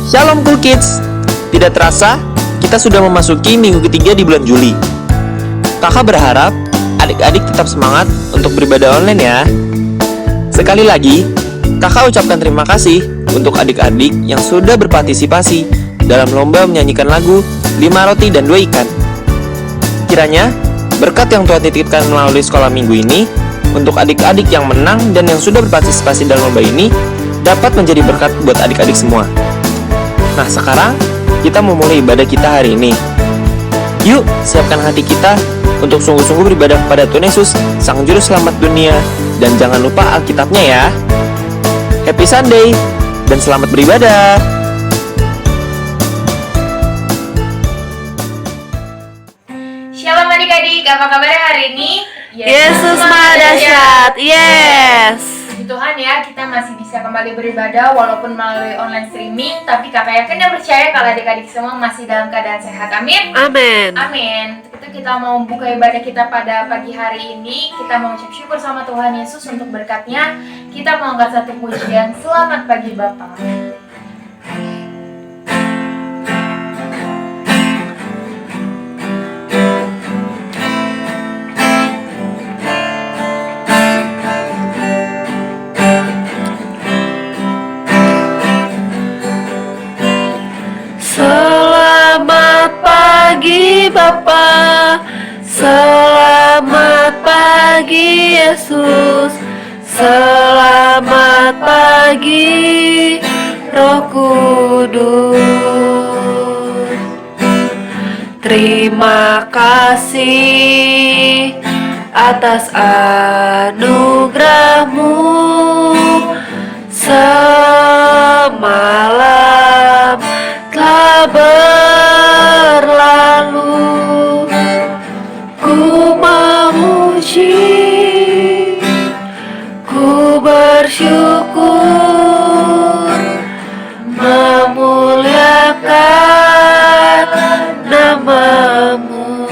Shalom Cool Kids. Tidak terasa, kita sudah memasuki minggu ketiga di bulan Juli. Kakak berharap adik-adik tetap semangat untuk beribadah online ya. Sekali lagi, kakak ucapkan terima kasih untuk adik-adik yang sudah berpartisipasi dalam lomba menyanyikan lagu 5 roti dan 2 ikan. Kiranya, berkat yang Tuhan titipkan melalui sekolah minggu ini untuk adik-adik yang menang dan yang sudah berpartisipasi dalam lomba ini dapat menjadi berkat buat adik-adik semua. Nah, sekarang kita memulai ibadah kita hari ini. Yuk, siapkan hati kita untuk sungguh-sungguh beribadah kepada Tuhan Yesus, Sang Juru Selamat dunia. Dan jangan lupa Alkitabnya ya. Happy Sunday, dan selamat beribadah. Shalom adik-adik, apa kabar hari ini? Yesus Maha Dahsyat, yes. Puji Tuhan ya, kita masih bisa kembali beribadah walaupun melalui online streaming. Tapi kakak yakin dan percaya kalau adik-adik semua masih dalam keadaan sehat, amin? Amin. Amin. Untuk itu kita mau buka ibadah kita pada pagi hari ini. Kita mau ucap syukur sama Tuhan Yesus untuk berkatnya. Kita mau angkat satu pujian, selamat pagi Bapa. Selamat pagi Bapa, selamat pagi Yesus, selamat pagi Roh Kudus. Terima kasih atas anugerah-Mu. Semalam telah berlalu, ku memuji, ku bersyukur, memuliakan nama-Mu.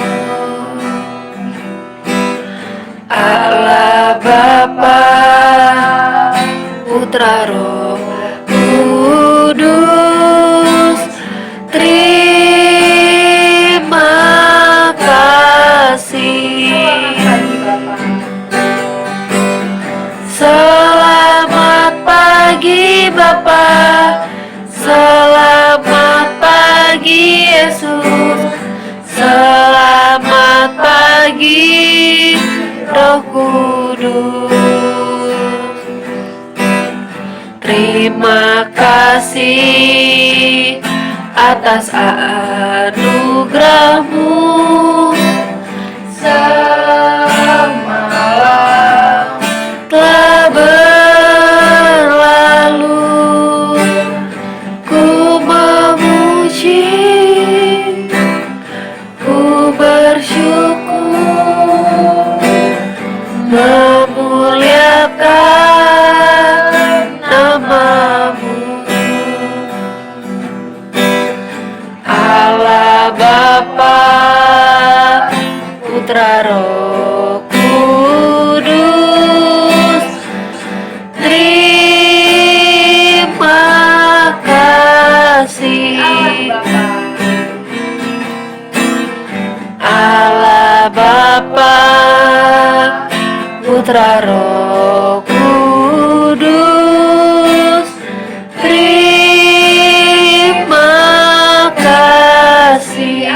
Allah Bapa, Putra Roh Kudus, terima kasih. Selamat pagi Bapa, selamat pagi Yesus, selamat pagi Roh Kudus. Terima kasih atas anugerah-Mu. Semalam telah berlalu, ku memuji, ku bersyukur, memuliakan nama-Mu. Allah Bapa, Putra Roh Kudus, terima kasih. Allah Bapa, Putra Roh Kudus, terima kasih.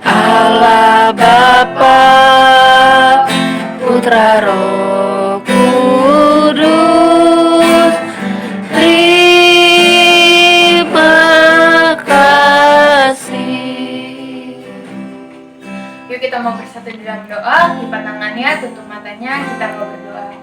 Allah Bapa, Putra Roh Kudus, terima kasih. Yuk kita mau bersatu di dalam doa, lipat tangannya, tutup matanya, kita mau berdoa.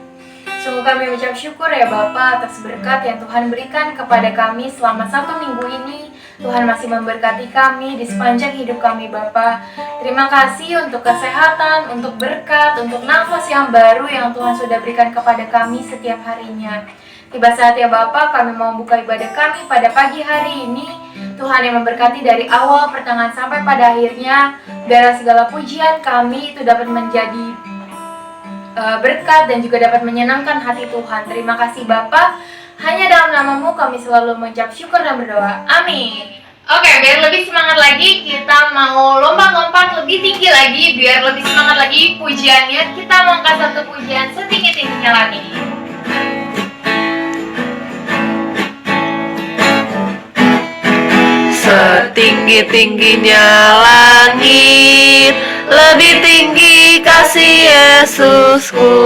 Sungguh kami ucap syukur ya Bapa atas berkat yang Tuhan berikan kepada kami selama 1 minggu ini. Tuhan masih memberkati kami di sepanjang hidup kami Bapa. Terima kasih untuk kesehatan, untuk berkat, untuk nafas yang baru yang Tuhan sudah berikan kepada kami setiap harinya. Tiba saat ya Bapa, kami mau buka ibadah kami pada pagi hari ini. Tuhan yang memberkati dari awal, pertengahan sampai pada akhirnya. Biarlah segala pujian kami itu dapat menjadi berkat dan juga dapat menyenangkan hati Tuhan. Terima kasih Bapa. Hanya dalam namamu kami selalu mengucap syukur dan berdoa. Amin. Oke, biar lebih semangat lagi, kita mau lompat-lompat lebih tinggi lagi. Biar lebih semangat lagi pujiannya, kita mau angkat satu pujian setinggi-tingginya lagi. Setinggi-tingginya langit, lebih tinggi kasih Yesusku.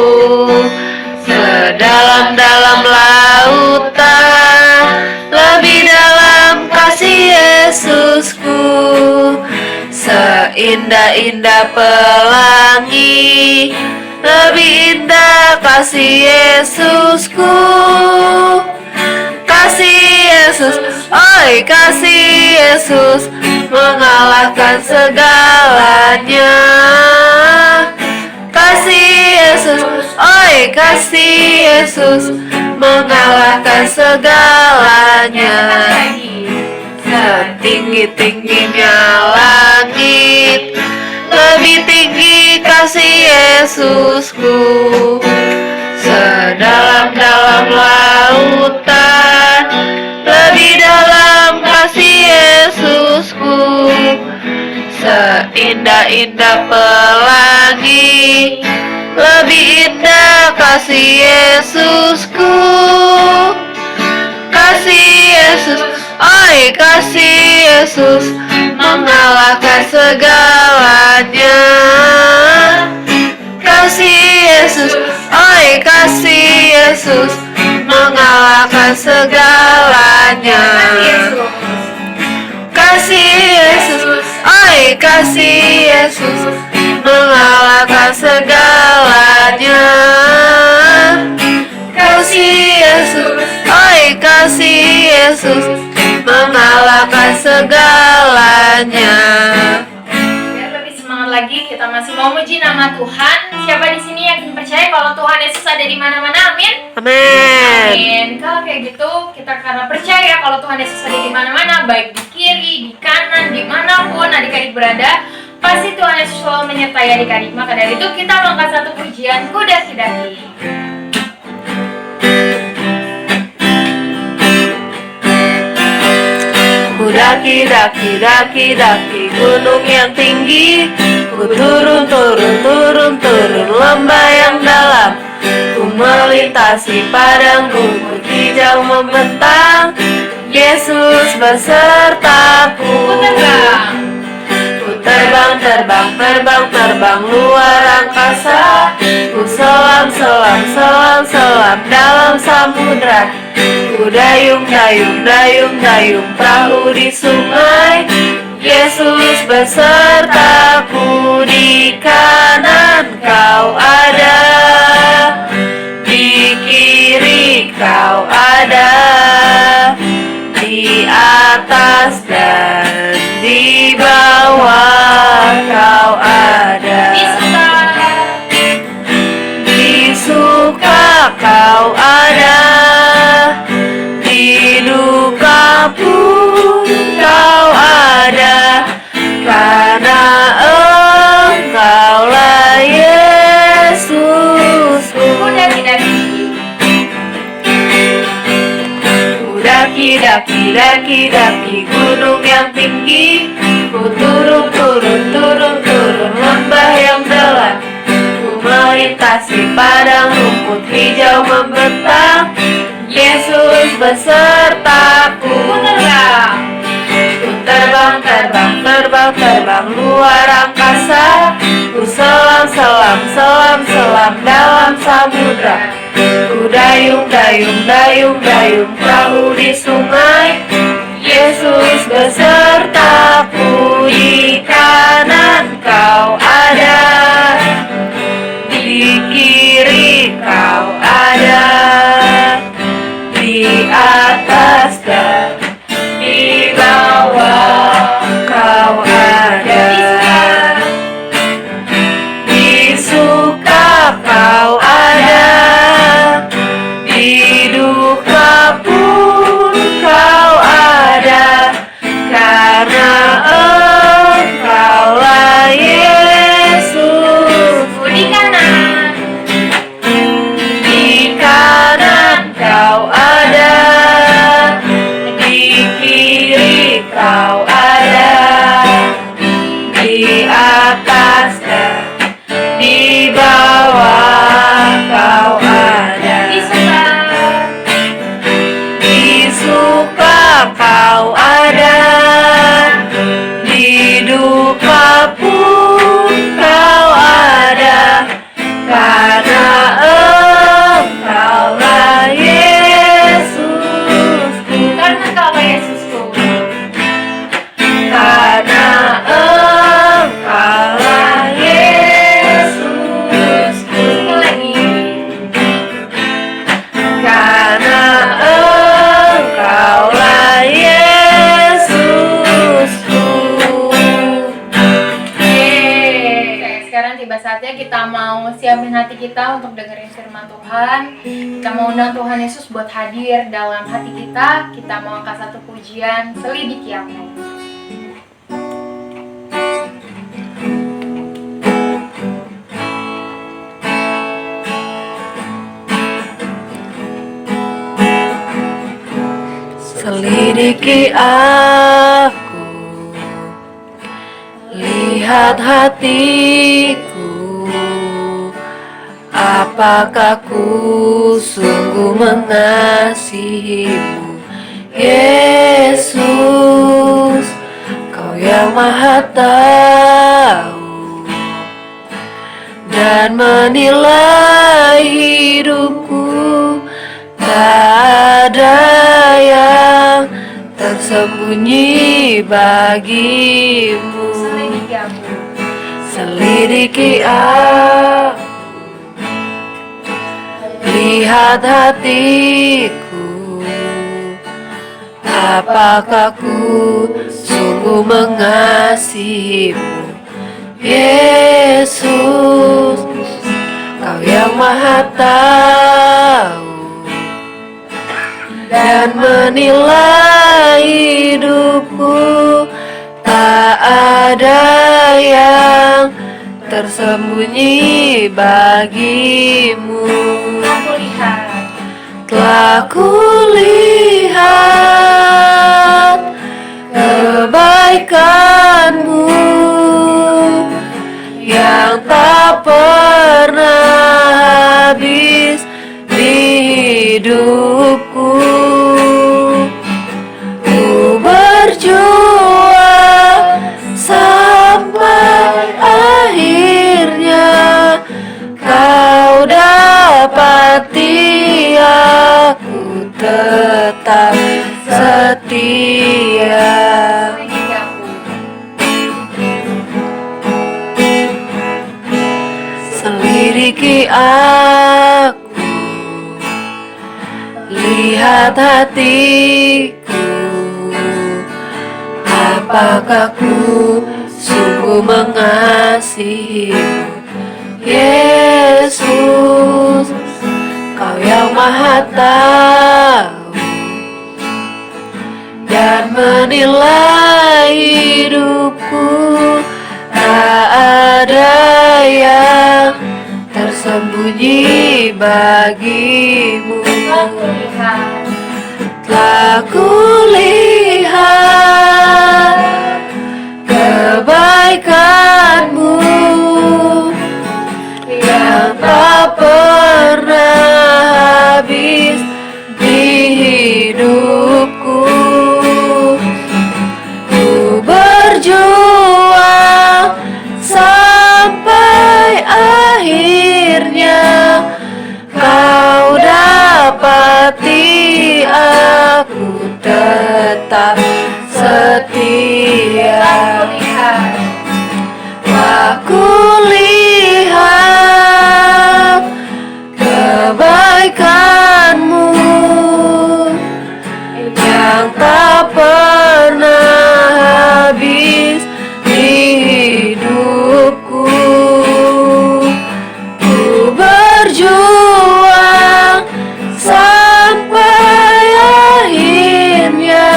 Sedalam-dalam lautan, lebih dalam kasih Yesusku. Seindah-indah pelangi, lebih indah kasih Yesusku. Kasih Yesus, oi kasih Yesus, mengalahkan segalanya. Kasih Yesus, oi kasih Yesus, mengalahkan segalanya. Setinggi-tingginya langit, lebih tinggi kasih Yesusku. Sedalam-dalam lautan, lebih dalam kasih Yesusku. Seindah-indah pelangi, lebih indah kasih Yesusku. Kasih Yesus, oi kasih Yesus, mengalahkan segalanya. Kasih Yesus, oi kasih Yesus, mengalahkan segalanya. Kasih Yesus, oi kasih Yesus, mengalahkan segalanya. Kasih Yesus, oi kasih Yesus, mengalahkan segalanya. Biar lebih semangat lagi, kita masih mau muji nama Tuhan. Siapa di sini yakin percaya kalau Tuhan Yesus ada di mana-mana? Amin. Amin. Amin. Kalau kayak gitu, kita karena percaya kalau Tuhan Yesus ada di mana-mana, baik di kiri, di kanan, dimanapun adik-adik berada, pasti Tuhan Yesus selalu menyertai adik-adik. Maka dari itu kita mengangkat satu pujian, Ku Daki-Daki. Ku daki-daki gunung yang tinggi, ku turun lembah yang dalam. Ku melintasi padang rumput hijau membentang, Yesus besertaku. Ku terbang. Ku terbang luar angkasa. Ku selam dalam samudra. Ku dayung perahu di sungai, Yesus besertaku. Di kanan kau ada, di kiri kau ada, di atas dan di bawah kau ada. Di suka kau ada, di duka pun kau ada, karena Engkaulah Yesusku. Ku Daki-daki gunung yang tinggi, ku turun lembah yang dalam. Ku melintasi padang rumput hijau membentang, Yesus besertaku. Ku terbang luar angkasa. Ku selam dalam samudra. Ku dayung perahu di sungai, Yesus besertaku. Di kanan kau ada, di kiri kau ada, di atas dan di bawah kau ada. Di suka kau ada, di duka pun kau ada, karena Engkaulah Yesus. di kanan. Kau ada, di duka pun Kau ada, karena Engkaulah Yesusku. Karena Engkaulah Yesusku. Karena Engkaulah Yesusku. Sekali lagi. Karena Engkaulah Yesusku. Oke, sekarang tiba saatnya kita mau siapin hati kita untuk dengerin firman Tuhan. Kita mau undang Tuhan Yesus buat hadir dalam hati kita. Kita mau angkat satu pujian, selidiki aku. Selidiki aku, lihat hatiku, apakah ku sungguh mengasihimu, Yesus, Kau yang Maha Tahu dan menilai hidupku. Tak ada yang tersembunyi bagimu. Selidiki aku. Selidiki aku, lihat hatiku, apakah ku sungguh mengasihimu, Yesus, Kau yang Maha Tahu dan menilai hidupku. Tak ada yang tersembunyi bagimu. Aku lihat. Telah kulihat kebaikan-Mu yang tak pernah habis di hidupku. Ku berjuang sampai akhirnya Kau dapati aku tetap setia. Selidiki aku. Selidiki aku, lihat hatiku, apakah ku sungguh mengasihimu, Yesus, Kau yang Maha Tahu dan menilai hidupku. Tak ada yang tersembunyi bagimu. Aku lihat. Telah kulihat kebaikan-Mu yang tak pernah habis di hidupku. Ku berjuang sampai akhirnya Kau dapati aku tetap setia. Aku lihat. Aku lihat kebaikan-Mu yang tak pernah habis di hidupku. Ku berjuang sampai akhirnya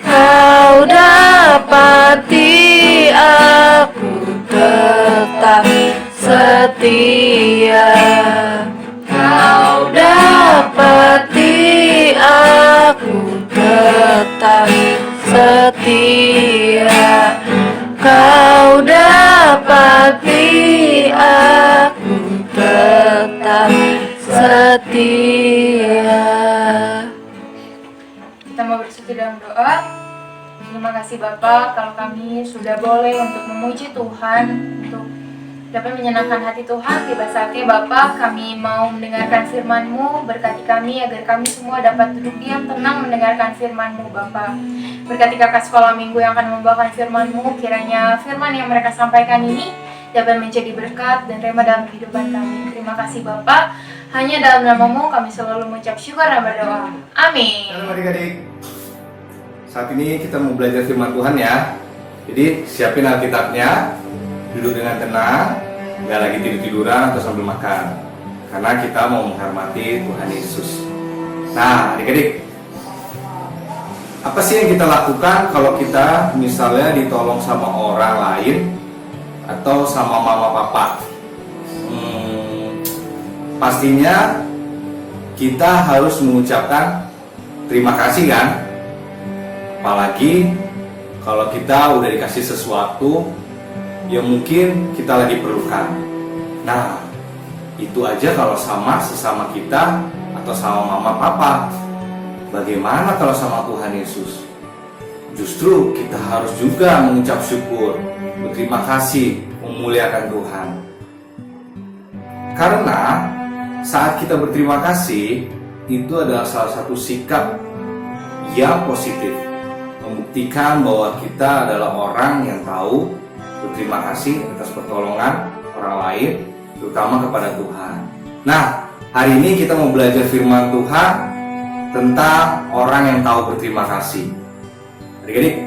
Kau dapati aku tetap setia. Kau dapati aku tetap setia. Kau dapati aku tetap setia. Kita mau bersyukur bersatu dalam doa. Terima kasih Bapak kalau kami sudah boleh untuk memuji Tuhan, untuk dapat menyenangkan hati Tuhan. Tiba saatnya Bapak, kami mau mendengarkan firman-Mu. Berkati kami agar kami semua dapat duduk diam tenang mendengarkan firman-Mu Bapak. Berkati kakak sekolah minggu yang akan membawakan firman-Mu. Kiranya firman yang mereka sampaikan ini dapat menjadi berkat dan rema dalam kehidupan kami. Terima kasih Bapak. Hanya dalam nama-Mu kami selalu mengucap syukur dan berdoa. Amin. Halo adik-adik. Saat ini kita mau belajar firman Tuhan ya. Jadi siapin Alkitabnya, duduk dengan tenang, nggak lagi tidur-tiduran atau sambil makan. Karena kita mau menghormati Tuhan Yesus. Nah adik-adik, apa sih yang kita lakukan kalau kita misalnya ditolong sama orang lain atau sama mama papa? Pastinya kita harus mengucapkan terima kasih kan? Apalagi kalau kita udah dikasih sesuatu yang mungkin kita lagi perlukan. Nah, itu aja kalau sama sesama kita atau sama mama papa. Bagaimana kalau sama Tuhan Yesus? Justru kita harus juga mengucap syukur, berterima kasih, memuliakan Tuhan. Karena saat kita berterima kasih, itu adalah salah satu sikap yang positif, membuktikan bahwa kita adalah orang yang tahu berterima kasih atas pertolongan orang lain, terutama kepada Tuhan. Nah, hari ini kita mau belajar firman Tuhan tentang orang yang tahu berterima kasih. Adik-adik,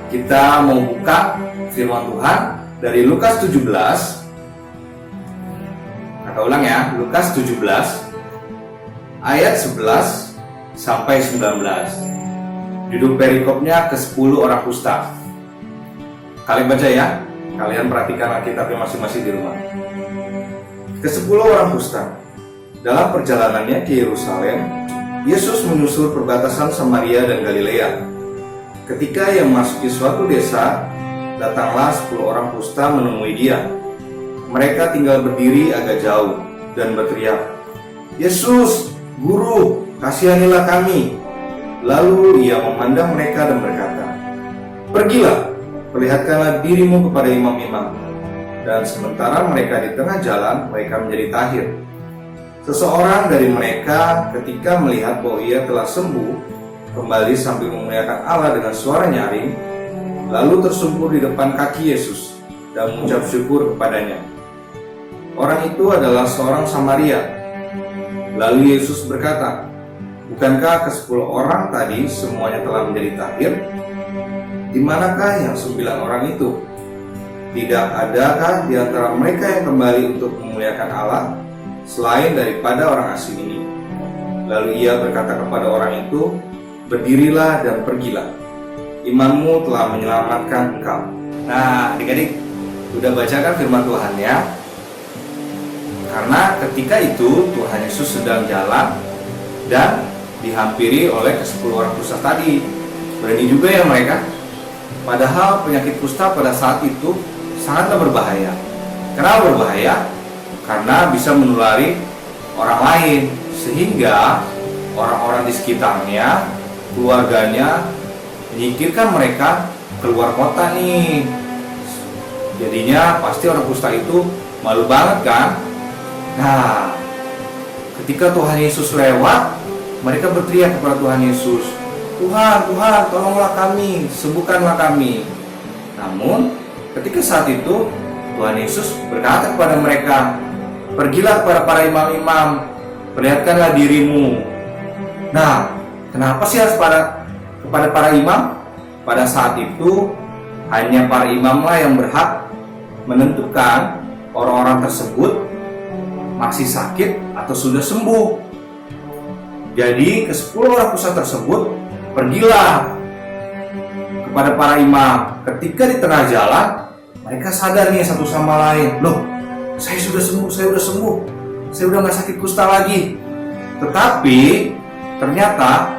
kita mau buka firman Tuhan dari Lukas 17. Kata ulang ya, Lukas 17 ayat 11 sampai 19. Judul perikopnya ke-10 orang kusta. Kalian baca ya, kalian perhatikan Alkitabnya masing-masing di rumah. Ke-10 orang kusta. Dalam perjalanannya ke Yerusalem, Yesus menyusur perbatasan Samaria dan Galilea. Ketika ia memasuki suatu desa, datanglah 10 orang kusta menemui dia. Mereka tinggal berdiri agak jauh dan berteriak, "Yesus, Guru, kasihanilah kami." Lalu ia memandang mereka dan berkata, "Pergilah, perlihatkanlah dirimu kepada imam-imam." Dan sementara mereka di tengah jalan, mereka menjadi tahir. Seseorang dari mereka ketika melihat bahwa ia telah sembuh, kembali sambil memuliakan Allah dengan suara nyaring, lalu tersungkur di depan kaki Yesus dan mengucap syukur kepadanya. Orang itu adalah seorang Samaria. Lalu Yesus berkata, "Bukankah ke-10 orang tadi semuanya telah menjadi tahir? Di manakah yang 9 orang itu? Tidak adakah di antara mereka yang kembali untuk memuliakan Allah selain daripada orang asing ini?" Lalu ia berkata kepada orang itu, "Berdirilah dan pergilah. Imanmu telah menyelamatkan engkau." Nah, adik-adik, udah bacakan firman Tuhan ya? Karena ketika itu Tuhan Yesus sedang jalan dan dihampiri oleh ke-10 orang kusta tadi. Berani juga ya mereka. Padahal penyakit kusta pada saat itu sangatlah berbahaya. Kenapa berbahaya? Karena bisa menulari orang lain, sehingga orang-orang di sekitarnya, keluarganya menyingkirkan mereka keluar kota nih. Jadinya pasti orang kusta itu malu banget kan? Nah, ketika Tuhan Yesus lewat, mereka berteriak kepada Tuhan Yesus, "Tuhan, Tuhan, tolonglah kami, sembuhkanlah kami." Namun, ketika saat itu Tuhan Yesus berkata kepada mereka, "Pergilah kepada para imam-imam, perlihatkanlah dirimu." Nah, kenapa sih harus kepada para imam? Pada saat itu, hanya para imamlah yang berhak menentukan orang-orang tersebut masih sakit atau sudah sembuh. Jadi ke-10 orang kusta tersebut pergilah kepada para imam. Ketika di tengah jalan, mereka sadar nih satu sama lain, "Loh, saya sudah sembuh, saya udah gak sakit kusta lagi." Tetapi ternyata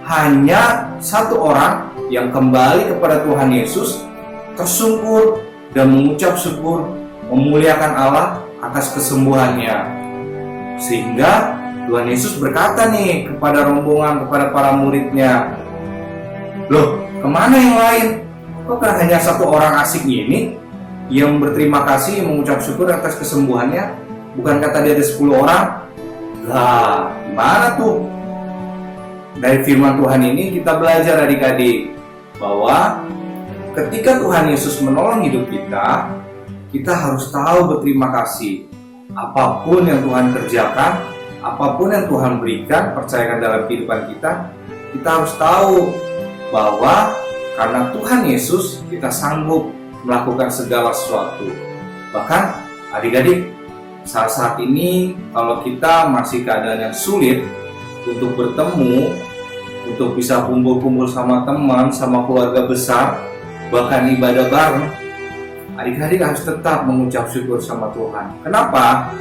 hanya satu orang yang kembali kepada Tuhan Yesus, tersungkur dan mengucap syukur, memuliakan Allah atas kesembuhannya. Sehingga Tuhan Yesus berkata nih kepada rombongan, kepada para muridnya, Loh, kemana yang lain? Kok kan hanya satu orang asik ini yang berterima kasih, mengucap syukur atas kesembuhannya? Bukan kata dia ada 10 orang? Lah, gimana tuh? Dari firman Tuhan ini kita belajar adik-adik bahwa ketika Tuhan Yesus menolong hidup kita, kita harus tahu berterima kasih. Apapun yang Tuhan kerjakan, apapun yang Tuhan berikan, percayakan dalam kehidupan kita, kita harus tahu bahwa karena Tuhan Yesus kita sanggup melakukan segala sesuatu. Bahkan adik-adik, saat ini kalau kita masih keadaan yang sulit untuk bertemu, untuk bisa kumpul-kumpul sama teman, sama keluarga besar, bahkan ibadah bareng, adik-adik harus tetap mengucap syukur sama Tuhan. Kenapa?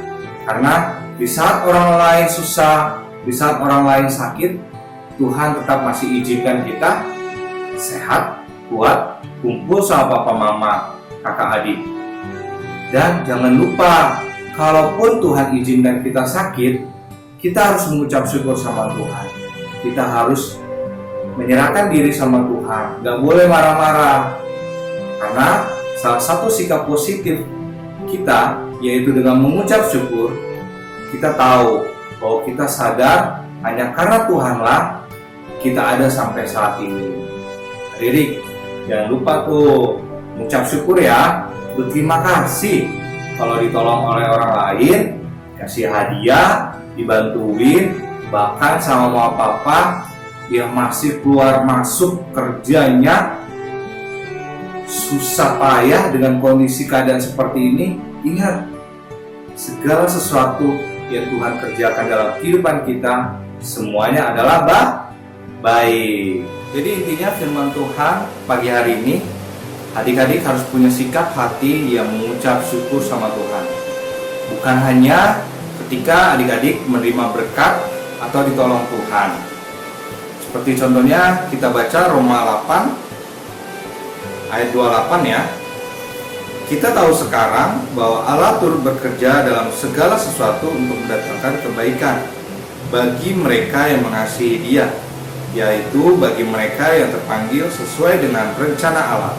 Karena di saat orang lain susah, di saat orang lain sakit, Tuhan tetap masih izinkan kita sehat, kuat, kumpul sama papa mama, kakak adik. Dan jangan lupa, kalaupun Tuhan izinkan kita sakit, kita harus mengucap syukur sama Tuhan. Kita harus menyerahkan diri sama Tuhan, gak boleh marah-marah. Karena salah satu sikap positif kita, yaitu dengan mengucap syukur, kita tahu bahwa kita sadar hanya karena Tuhanlah kita ada sampai saat ini. Adik, jangan lupa tuh mengucap syukur ya, berterima kasih kalau ditolong oleh orang lain, kasih hadiah, dibantuin, bahkan sama mama papa yang masih keluar masuk kerjanya susah payah dengan kondisi keadaan seperti ini. Ingat, segala sesuatu yang Tuhan kerjakan dalam kehidupan kita semuanya adalah baik. Jadi intinya firman Tuhan pagi hari ini, adik-adik harus punya sikap hati yang mengucap syukur sama Tuhan. Bukan hanya ketika adik-adik menerima berkat atau ditolong Tuhan. Seperti contohnya kita baca Roma 8 ayat 28 ya. Kita tahu sekarang bahwa Allah turut bekerja dalam segala sesuatu untuk mendatangkan kebaikan bagi mereka yang mengasihi Dia, yaitu bagi mereka yang terpanggil sesuai dengan rencana Allah.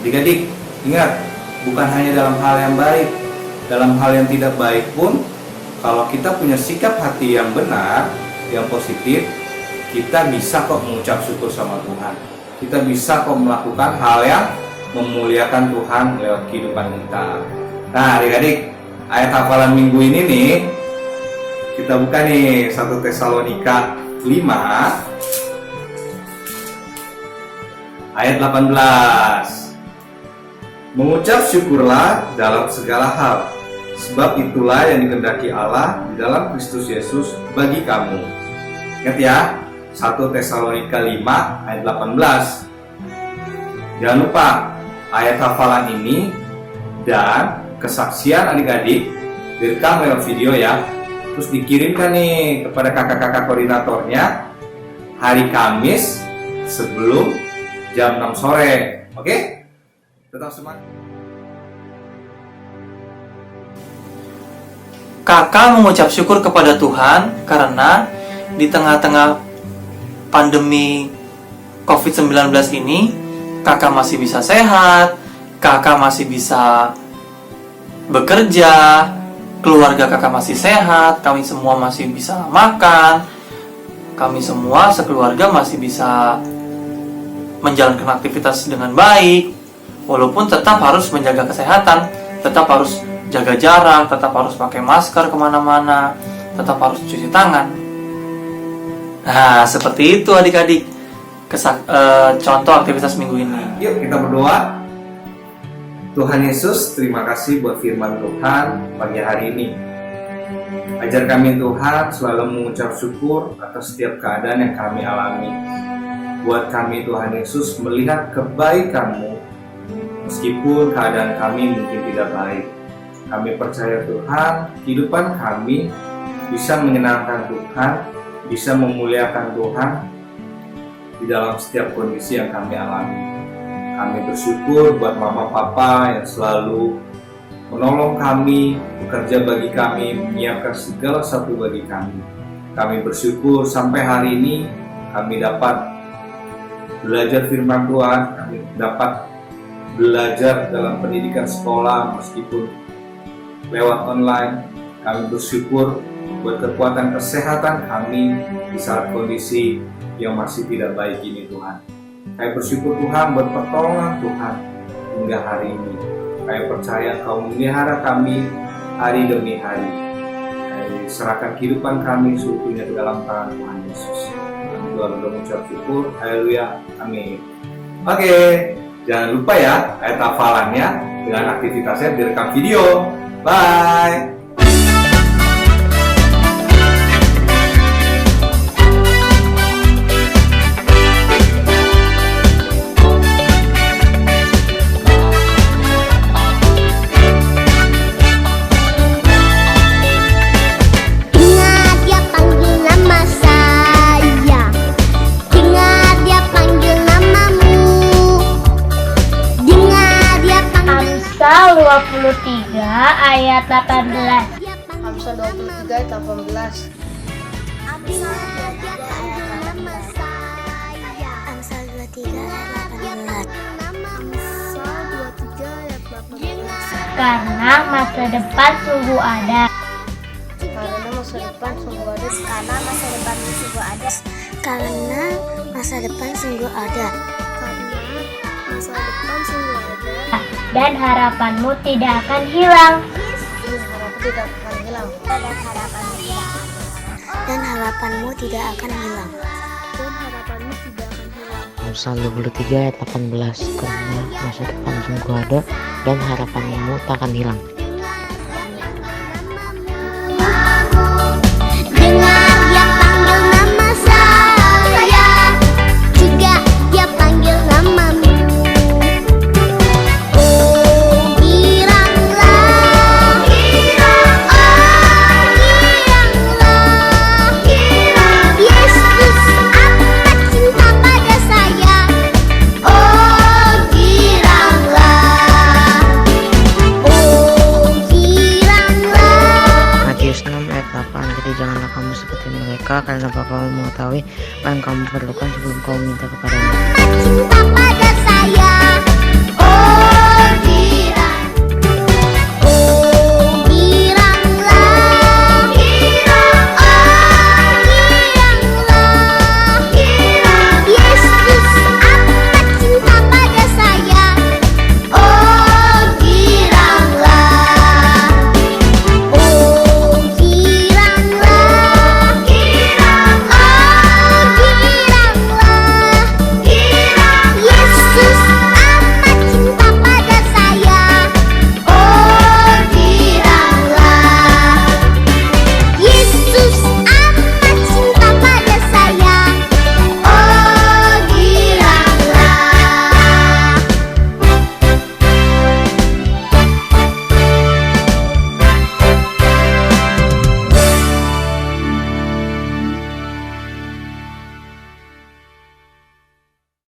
Adik-adik, ingat, bukan hanya dalam hal yang baik, dalam hal yang tidak baik pun, kalau kita punya sikap hati yang benar, yang positif, kita bisa kok mengucap syukur sama Tuhan. Kita bisa kok melakukan hal yang memuliakan Tuhan lewat kehidupan kita. Nah adik-adik, ayat hafalan minggu ini nih, kita buka nih 1 Tesalonika 5 ayat 18. Mengucap syukurlah dalam segala hal, sebab itulah yang dikehendaki Allah di dalam Kristus Yesus bagi kamu. Ingat ya, 1 Tesalonika 5 ayat 18. Jangan lupa ayat hafalan ini dan kesaksian adik-adik direkam lewat video ya. Terus dikirimkan nih kepada kakak-kakak koordinatornya hari Kamis sebelum jam 6 sore. Oke? Tetap semangat. Kakak mengucap syukur kepada Tuhan karena di tengah-tengah pandemi COVID-19 ini, kakak masih bisa sehat, kakak masih bisa bekerja, keluarga kakak masih sehat, kami semua masih bisa makan, kami semua sekeluarga masih bisa menjalankan aktivitas dengan baik, walaupun tetap harus menjaga kesehatan, tetap harus jaga jarak, tetap harus pakai masker kemana-mana, tetap harus cuci tangan. Nah, seperti itu adik-adik contoh aktivitas minggu ini. Yuk kita berdoa. Tuhan Yesus, terima kasih buat firman Tuhan pagi hari ini. Ajar kami Tuhan selalu mengucap syukur atas setiap keadaan yang kami alami. Buat kami Tuhan Yesus melihat kebaikan-Mu meskipun keadaan kami mungkin tidak baik. Kami percaya Tuhan, kehidupan kami bisa menyenangkan Tuhan, bisa memuliakan Tuhan di dalam setiap kondisi yang kami alami. Kami bersyukur buat mama papa yang selalu menolong kami, bekerja bagi kami, menyiapkan segala sesuatu bagi kami. Kami bersyukur sampai hari ini kami dapat belajar firman Tuhan, kami dapat belajar dalam pendidikan sekolah meskipun lewat online. Kami bersyukur buat kekuatan kesehatan kami di saat kondisi yang masih tidak baik ini Tuhan. Kami bersyukur Tuhan buat pertolongan Tuhan hingga hari ini. Kami percaya Kau memelihara kami hari demi hari. Kami serahkan kehidupan kami seutuhnya ke dalam tangan Tuhan Yesus. Kami Tuhan mengucap syukur. Haleluya. Amin. Oke, jangan lupa ya ayat hafalannya dengan aktivitasnya direkam video. Bye. Amsal 23 ayat 18. Amsal 23 ayat 18. Amsal 23 ayat 18. Karena masa depan sungguh ada. Karena masa depan sungguh ada. Karena masa depan sungguh ada. Karena masa depan sungguh ada. Masa depan sungguh ada. Dan harapanmu tidak akan hilang. Harapan tidak akan hilang. Dan harapanmu tidak akan hilang. Amsal 23 ayat 18. Karena masa depan sungguh ada dan harapanmu tak akan hilang. Dengar dia panggil nama saya, juga dia panggil namamu. Oh giranglah, Yesus amat cinta pada saya. Oh giranglah, Matius 6 ayat 8. Jadi janganlah kamu seperti mereka, karena Bapa mengetahui apa yang kamu perlukan sebelum kamu minta kepadanya. cinta pada saya.